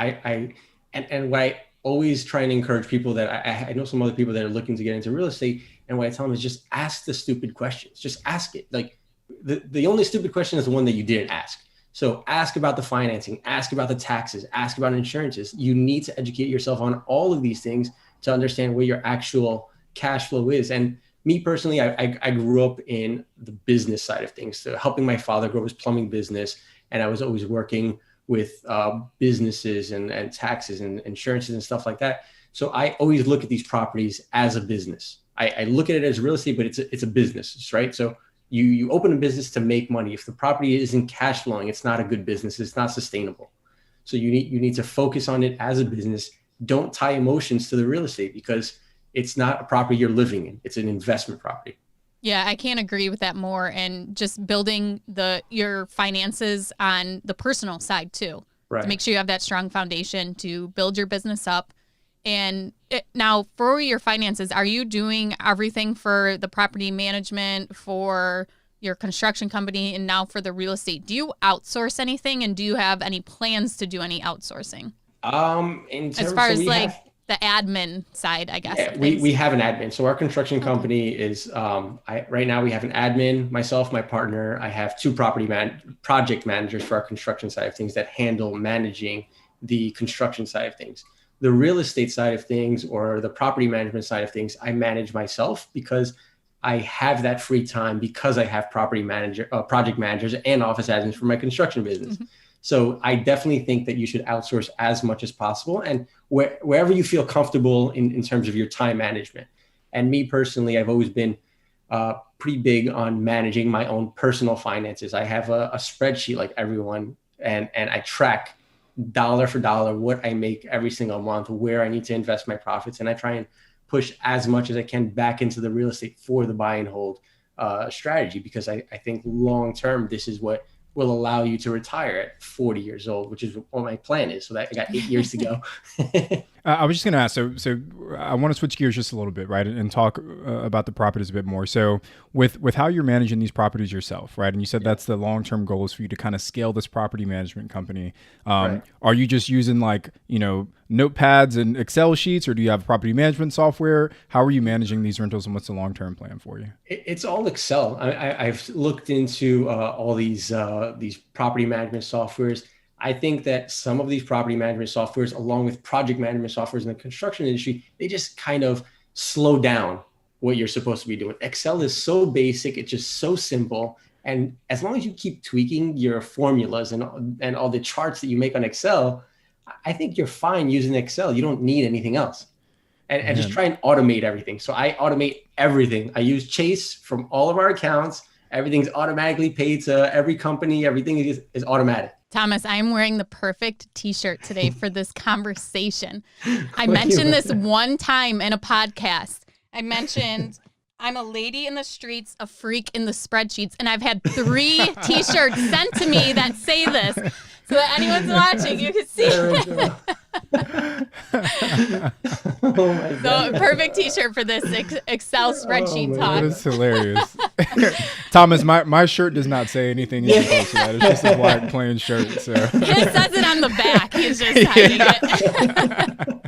[SPEAKER 3] And what I always try and encourage people that I know some other people that are looking to get into real estate. And what I tell them is just ask the stupid questions. Just ask it. Like the only stupid question is the one that you didn't ask. So ask about the financing, ask about the taxes, ask about insurances. You need to educate yourself on all of these things to understand where your actual cash flow is. And me personally, I grew up in the business side of things, so helping my father grow his plumbing business. And I was always working with businesses and taxes and insurances and stuff like that. So I always look at these properties as a business. I look at it as real estate, but it's a business, right? So you open a business to make money. If the property isn't cash flowing, it's not a good business. It's not sustainable. So you need to focus on it as a business. Don't tie emotions to the real estate because it's not a property you're living in. It's an investment property.
[SPEAKER 1] Yeah, I can't agree with that more. And just building your finances on the personal side too. Right. To make sure you have that strong foundation to build your business up. And now for your finances, are you doing everything for the property management, for, your construction company and now for the real estate, do you outsource anything, and do you have any plans to do any outsourcing?
[SPEAKER 3] In terms,
[SPEAKER 1] As far
[SPEAKER 3] so
[SPEAKER 1] as
[SPEAKER 3] we
[SPEAKER 1] like
[SPEAKER 3] have,
[SPEAKER 1] the admin side, I guess.
[SPEAKER 3] yeah,
[SPEAKER 1] Of
[SPEAKER 3] we
[SPEAKER 1] things.
[SPEAKER 3] have an admin. So our construction company is, right now we have an admin, myself, my partner. I have two project managers for our construction side of things that handle managing the construction side of things. The real estate side of things, or the property management side of things, I manage myself because I have that free time, because I have project managers and office admins for my construction business.
[SPEAKER 1] Mhm.
[SPEAKER 3] So I definitely think that you should outsource as much as possible, and wherever you feel comfortable in terms of your time management. And me personally, I've always been pretty big on managing my own personal finances. I have a spreadsheet like everyone, and I track dollar for dollar what I make every single month, where I need to invest my profits. And I try and push as much as I can back into the real estate for the buy and hold strategy, because I think long term, this is what will allow you to retire at 40 years old, which is what my plan is. So that I got 8 years to go.
[SPEAKER 2] I was just going to ask, so I want to switch gears just a little bit, right, and talk about the properties a bit more. So with how you're managing these properties yourself, right, and you said that's the long-term goal is for you to kind of scale this property management company.
[SPEAKER 3] Right.
[SPEAKER 2] Are you just using like, notepads and Excel sheets, or do you have property management software? How are you managing these rentals, and what's the long-term plan for you?
[SPEAKER 3] It's all Excel. I've looked into all these property management softwares. I think that some of these property management softwares, along with project management softwares in the construction industry, they just kind of slow down what you're supposed to be doing. Excel is so basic. It's just so simple. And as long as you keep tweaking your formulas and all the charts that you make on Excel, I think you're fine using Excel. You don't need anything else. And just try and automate everything. So I automate everything. I use Chase from all of our accounts. Everything's automatically paid to every company. Everything is automatic.
[SPEAKER 1] Thomas, I am wearing the perfect t-shirt today for this conversation. I mentioned this one time in a podcast. I mentioned I'm a lady in the streets, a freak in the spreadsheets, and I've had 3 t-shirts sent to me that say this. So that anyone's watching, you can see.
[SPEAKER 3] Oh my God.
[SPEAKER 1] So perfect t-shirt for this Excel spreadsheet talk.
[SPEAKER 2] That is hilarious. Thomas, my shirt does not say anything in close to that. It's just a black plain shirt. So
[SPEAKER 1] It says it on the back. He's just hiding it.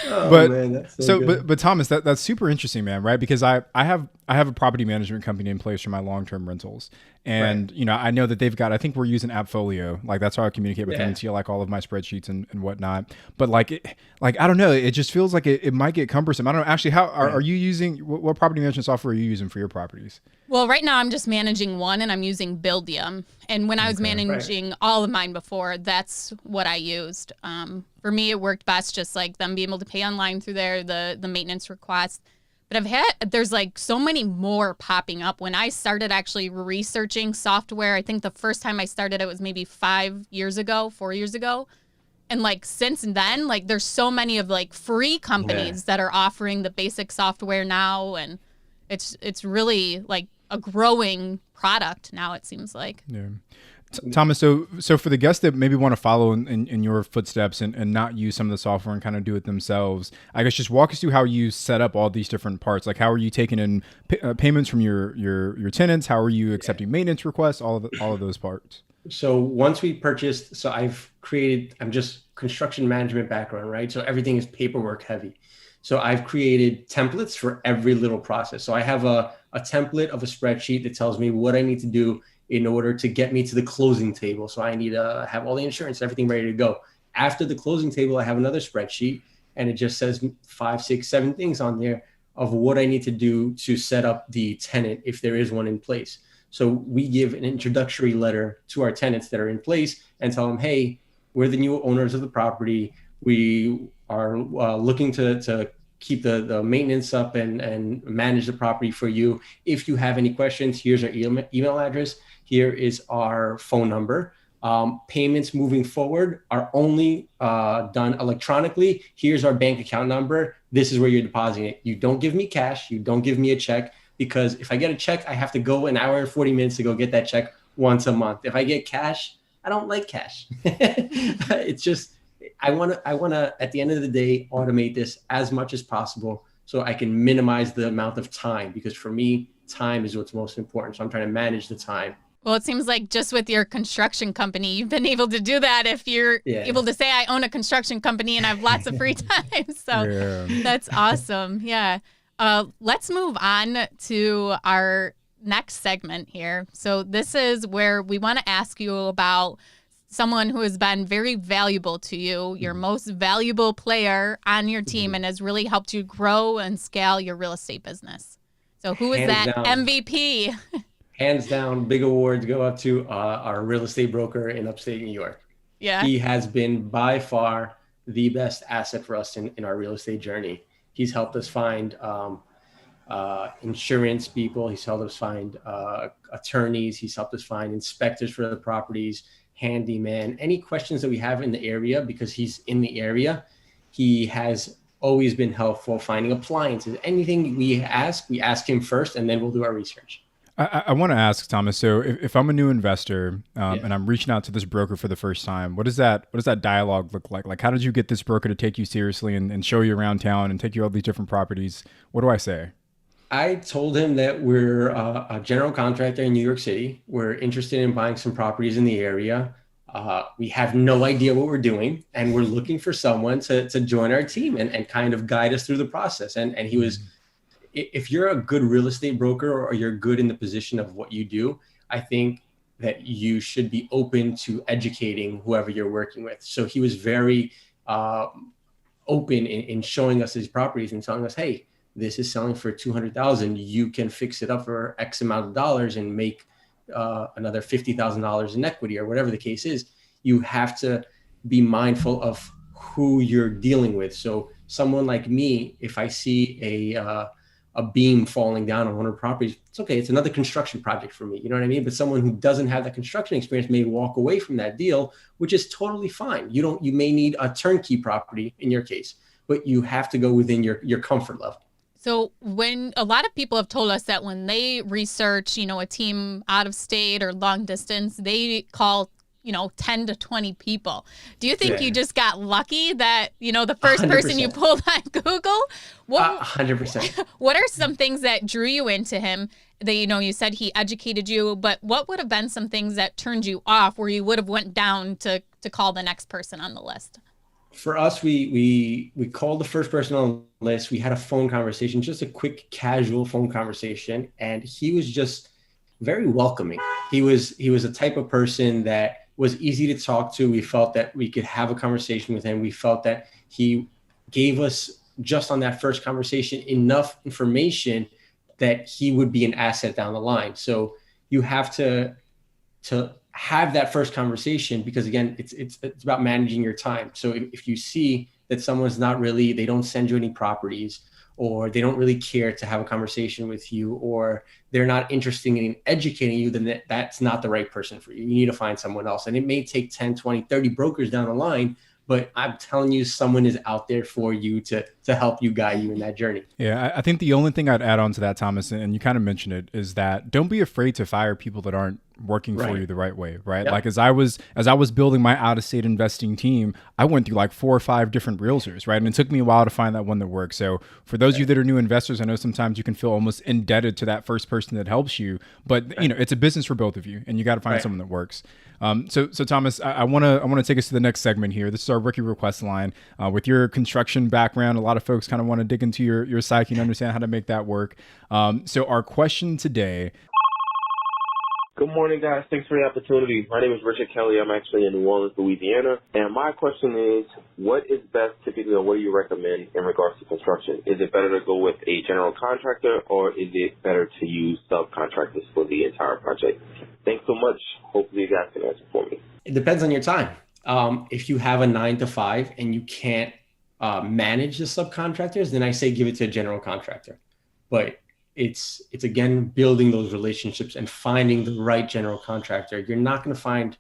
[SPEAKER 2] But
[SPEAKER 3] Man, that's
[SPEAKER 2] so
[SPEAKER 3] good.
[SPEAKER 2] but Thomas, that's super interesting, man, right? Because I have a property management company in place for my long-term rentals. And I know that they've got, I think we're using AppFolio. Like that's how I communicate with them and see like all of my spreadsheets and whatnot. But I don't know, it just feels like it might get cumbersome. I don't know. Actually, how are you using, what property management software are you using for your properties?
[SPEAKER 1] Well, right now I'm just managing one, and I'm using Buildium. And when I was managing all of mine before, that's what I used. For me, it worked best, just like them being able to pay online through there, the maintenance requests. But there's like so many more popping up. When I started actually researching software, I think the first time I started, it was maybe 4 years ago. And like since then, like there's so many of like free companies that are offering the basic software now. And it's really like a growing product now, it seems like.
[SPEAKER 2] Yeah. Thomas, so for the guests that maybe want to follow in your footsteps and not use some of the software and kind of do it themselves, I guess just walk us through how you set up all these different parts. Like how are you taking in payments from your tenants? How are you accepting maintenance requests? All of those parts.
[SPEAKER 3] So once we purchased, I'm just construction management background, right? So everything is paperwork heavy. So I've created templates for every little process. So I have a template of a spreadsheet that tells me what I need to do in order to get me to the closing table. So I need to have all the insurance, everything ready to go. After the closing table, I have another spreadsheet, and it just says 5, 6, 7 things on there of what I need to do to set up the tenant if there is one in place. So we give an introductory letter to our tenants that are in place and tell them, hey, we're the new owners of the property. We are looking to keep the maintenance up and manage the property for you. If you have any questions, here's our email address. Here is our phone number. Payments moving forward are only done electronically. Here's our bank account number. This is where you're depositing it. You don't give me cash. You don't give me a check, because if I get a check, I have to go an hour and 40 minutes to go get that check once a month. If I get cash, I don't like cash. It's just, I want to, at the end of the day, automate this as much as possible so I can minimize the amount of time, because for me, time is what's most important. So I'm trying to manage the time.
[SPEAKER 1] Well, it seems like just with your construction company, you've been able to do that. If you're able to say, I own a construction company and I have lots of free time. So that's awesome. Yeah. Let's move on to our next segment here. So this is where we want to ask you about someone who has been very valuable to you, your most valuable player on your team, and has really helped you grow and scale your real estate business. So who is that MVP?
[SPEAKER 3] Hands down, big awards go up to our real estate broker in upstate New York.
[SPEAKER 1] Yeah.
[SPEAKER 3] He has been by far the best asset for us in our real estate journey. He's helped us find insurance people. He's helped us find attorneys. He's helped us find inspectors for the properties, handyman, any questions that we have in the area, because he's in the area. He has always been helpful finding appliances. Anything we ask him first, and then we'll do our research.
[SPEAKER 2] I want to ask Thomas. So if I'm a new investor and I'm reaching out to this broker for the first time, what does that dialogue look like? Like, how did you get this broker to take you seriously and show you around town and take you all these different properties? What do I say?
[SPEAKER 3] I told him that we're a general contractor in New York City. We're interested in buying some properties in the area. We have no idea what we're doing, and we're looking for someone to join our team and kind of guide us through the process. And he was, if you're a good real estate broker or you're good in the position of what you do, I think that you should be open to educating whoever you're working with. So he was very open in showing us these properties and telling us, hey, this is selling for $200,000. You can fix it up for X amount of dollars and make another $50,000 in equity, or whatever the case is. You have to be mindful of who you're dealing with. So someone like me, if I see a beam falling down on one of the properties, it's okay. It's another construction project for me. You know what I mean? But someone who doesn't have that construction experience may walk away from that deal, which is totally fine. You may need a turnkey property in your case, but you have to go within your comfort level.
[SPEAKER 1] So when a lot of people have told us that when they research, a team out of state or long distance, they call, 10 to 20 people. Do you think you just got lucky that, the first
[SPEAKER 3] 100%.
[SPEAKER 1] Person you pulled on Google?
[SPEAKER 3] 100%.
[SPEAKER 1] What are some things that drew you into him? That, you said he educated you, but what would have been some things that turned you off where you would have went down to call the next person on the list?
[SPEAKER 3] For us, we called the first person on the list. We had a phone conversation, just a quick, casual phone conversation, and he was just very welcoming. He was a type of person that was easy to talk to. We felt that we could have a conversation with him. We felt that he gave us, just on that first conversation, enough information that he would be an asset down the line. So you have to have that first conversation, because again, it's about managing your time. So if you see that someone's they don't send you any properties, or they don't really care to have a conversation with you, or they're not interested in educating you, then that's not the right person for you. You need to find someone else. And it may take 10, 20, 30 brokers down the line, but I'm telling you, someone is out there for you to help you, guide you in that journey.
[SPEAKER 2] Yeah, I think the only thing I'd add on to that, Thomas, and you kind of mentioned it, is that don't be afraid to fire people that aren't working for you the right way, right? Yep. Like as I was building my out-of-state investing team, I went through like 4 or 5 different realtors, right? And it took me a while to find that one that worked. So for those of you that are new investors, I know sometimes you can feel almost indebted to that first person that helps you, but it's a business for both of you, and you got to find someone that works. So Thomas, I want to take us to the next segment here. This is our rookie request line. With your construction background, a lot of folks kind of want to dig into your psyche and understand how to make that work. So our question today.
[SPEAKER 4] Good morning, guys. Thanks for the opportunity. My name is Richard Kelly. I'm actually in New Orleans, Louisiana. And my question is, what is best typically, or what do you recommend in regards to construction? Is it better to go with a general contractor, or is it better to use subcontractors for the entire project? Thanks so much. Hopefully you guys can answer for me.
[SPEAKER 3] It depends on your time. If you have a 9 to 5 and you can't manage the subcontractors, then I say give it to a general contractor. But it's again, building those relationships and finding the right general contractor. You're not going to find,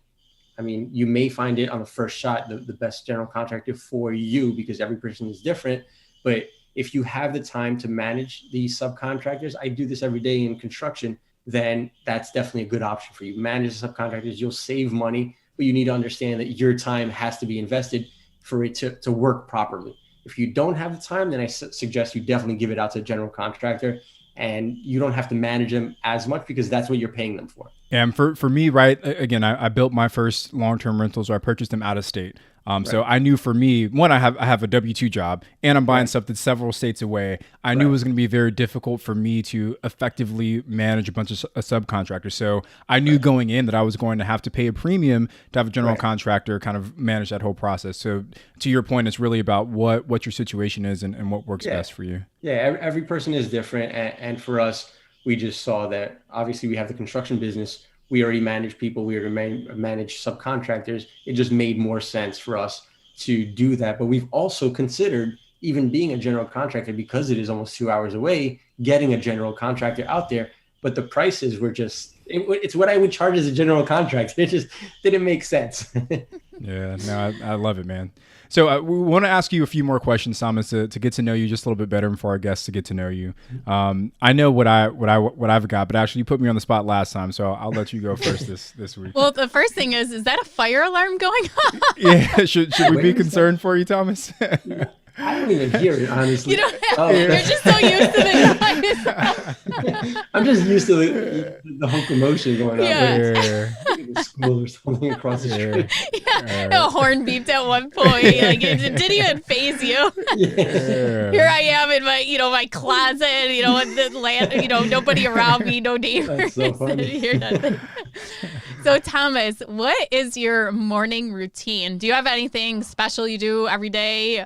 [SPEAKER 3] you may find it on the first shot, the best general contractor for you, because every person is different. But if you have the time to manage these subcontractors, I do this every day in construction, then that's definitely a good option for you. Manage the subcontractors, you'll save money, but you need to understand that your time has to be invested for it to work properly. If you don't have the time, then I suggest you definitely give it out to a general contractor. and you don't have to manage them as much because that's what you're paying them for.
[SPEAKER 2] And for me, right, again, I built my first long-term rentals, or I purchased them out of state. So I knew for me, one, I have a W-2 job and I'm buying stuff that's several states away. I knew it was going to be very difficult for me to effectively manage a bunch of subcontractors. So I knew going in that I was going to have to pay a premium to have a general contractor kind of manage that whole process. So to your point, it's really about what your situation is and what works best for you.
[SPEAKER 3] Yeah, every person is different. And for us, we just saw that obviously we have the construction business. We already manage people. We already manage subcontractors. It just made more sense for us to do that. But we've also considered even being a general contractor, because it is almost 2 hours away, getting a general contractor out there. But the prices were just, it's what I would charge as a general contractor. It just didn't make sense.
[SPEAKER 2] Yeah, no, I love it, man. So we want to ask you a few more questions, Thomas, to get to know you just a little bit better and for our guests to get to know you. I know what I've got, but actually you put me on the spot last time, so I'll let you go first this week.
[SPEAKER 1] Well, the first thing is that a fire alarm going on?
[SPEAKER 2] Yeah, should we be concerned for you, Thomas?
[SPEAKER 3] I don't even hear it, honestly.
[SPEAKER 1] You don't you're just so used to the noise.
[SPEAKER 3] I'm just used to the whole commotion going on.
[SPEAKER 2] Yeah.
[SPEAKER 3] School or something across the street.
[SPEAKER 1] Yeah. A horn beeped at one point. Like it didn't even faze you.
[SPEAKER 2] Yeah.
[SPEAKER 1] Here I am in my, my closet, in the land, nobody around me, no neighbors.
[SPEAKER 3] That's so funny.
[SPEAKER 1] Hear nothing. So Thomas, what is your morning routine? Do you have anything special you do every day?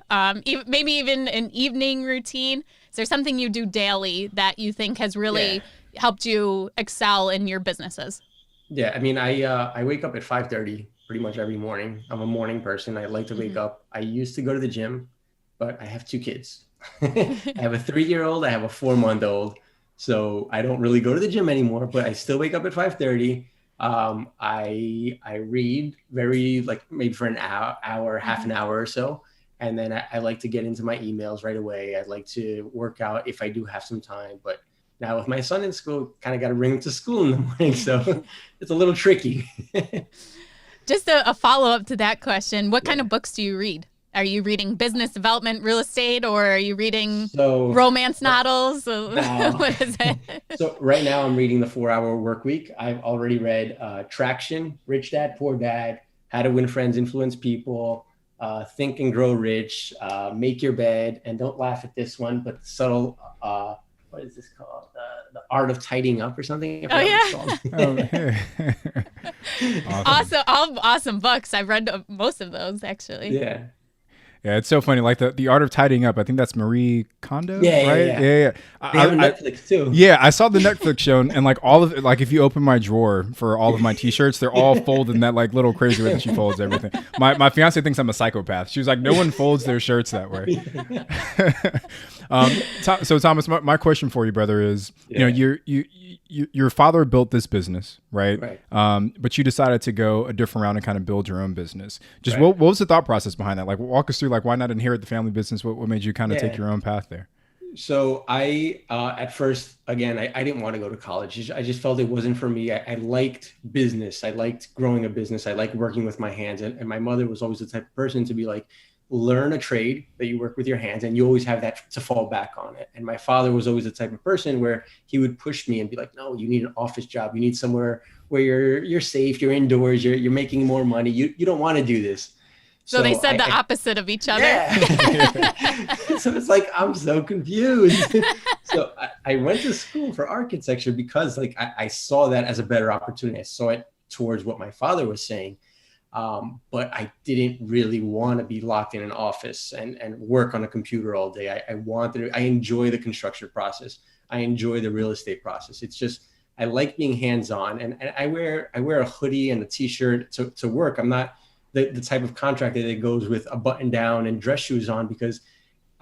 [SPEAKER 1] Maybe even an evening routine? Is there something you do daily that you think has really helped you excel in your businesses?
[SPEAKER 3] Yeah, I mean, I wake up at 5:30 pretty much every morning. I'm a morning person. I like to wake up. I used to go to the gym, but I have 2 kids. I have a 3-year-old. I have a 4-month-old. So I don't really go to the gym anymore, but I still wake up at 5:30. I read maybe for an hour, half an hour or so. And then I like to get into my emails right away. I'd like to work out if I do have some time. But now with my son in school, kind of got to bring him to school in the morning. So it's a little tricky.
[SPEAKER 1] Just a follow-up to that question. What kind of books do you read? Are you reading business development, real estate, or are you reading romance novels? What is it?
[SPEAKER 3] So right now I'm reading the 4-Hour Workweek. I've already read Traction, Rich Dad, Poor Dad, How to Win Friends, Influence People, Think and Grow Rich, Make Your Bed, and don't laugh at this one, but subtle, what is this called? The Art of Tidying Up or something.
[SPEAKER 1] Awesome books. I've read most of those actually.
[SPEAKER 3] Yeah.
[SPEAKER 2] Yeah, it's so funny. Like the Art of Tidying Up, I think that's Marie Kondo, right? Yeah.
[SPEAKER 3] They have a Netflix too.
[SPEAKER 2] Yeah, I saw the Netflix show, and like all of it, like if you open my drawer for all of my T-shirts, they're all folded in that like little crazy way that she folds everything. My fiance thinks I'm a psychopath. She was like, no one folds their shirts that way. So Thomas, my question for you, brother, is your father built this business, right? But you decided to go a different route and kind of build your own business. Just what was the thought process behind that? Like, walk us through, like, why not inherit the family business? What made you kind of take your own path there?
[SPEAKER 3] So I, at first, again, I didn't want to go to college. I just felt it wasn't for me. I liked business. I liked growing a business. I liked working with my hands. And my mother was always the type of person to be like, learn a trade that you work with your hands, and you always have that to fall back on it. And my father was always the type of person where he would push me and be like, no, you need an office job. You need somewhere where you're safe, you're indoors, you're making more money. You don't want to do this.
[SPEAKER 1] So they said the opposite of each other.
[SPEAKER 3] Yeah. So it's like, I'm so confused. So I went to school for architecture because like I saw that as a better opportunity. I saw it towards what my father was saying. But I didn't really want to be locked in an office and work on a computer all day. I enjoy the construction process. I enjoy the real estate process. It's just, I like being hands-on, and I wear a hoodie and a t-shirt to work. I'm not the type of contractor that goes with a button down and dress shoes on, because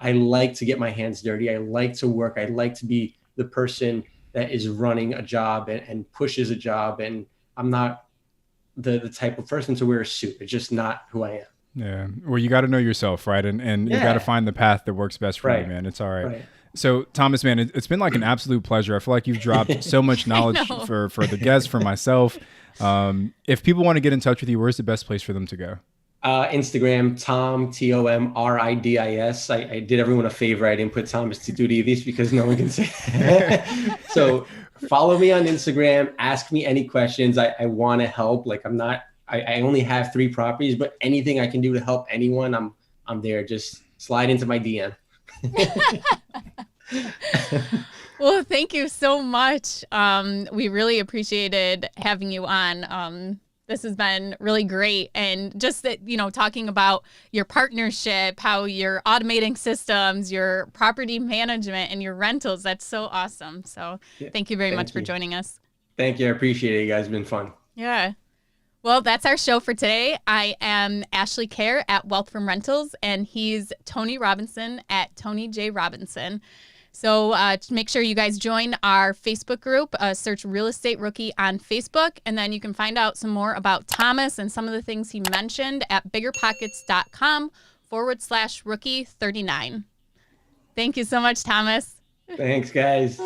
[SPEAKER 3] I like to get my hands dirty. I like to work. I like to be the person that is running a job and pushes a job. And I'm not the type of person to wear a suit. It's just not who I am.
[SPEAKER 2] Yeah. Well, you got to know yourself, right? And you got to find the path that works best for you, man. It's all right. So Thomas, man, it's been like an absolute pleasure. I feel like you've dropped so much knowledge for the guests, for myself. If people want to get in touch with you, where's the best place for them to go?
[SPEAKER 3] Instagram, Tom, Tomridis. I did everyone a favor. I didn't put Thomas Tsitouridis because no one can say that. So follow me on Instagram. Ask me any questions. I want to help. Like I only have 3 properties, but anything I can do to help anyone, I'm there. Just slide into my DM.
[SPEAKER 1] Well, thank you so much. We really appreciated having you on. This has been really great. And just that, talking about your partnership, how you're automating systems, your property management and your rentals, that's so awesome. So thank you very much for joining us.
[SPEAKER 3] Thank you. I appreciate it, you guys. It's been fun.
[SPEAKER 1] Yeah. Well, that's our show for today. I am Ashley Kerr at Wealth from Rentals, and he's Tony Robinson at Tony J. Robinson. So make sure you guys join our Facebook group, search Real Estate Rookie on Facebook, and then you can find out some more about Thomas and some of the things he mentioned at biggerpockets.com/rookie39. Thank you so much, Thomas.
[SPEAKER 3] Thanks, guys.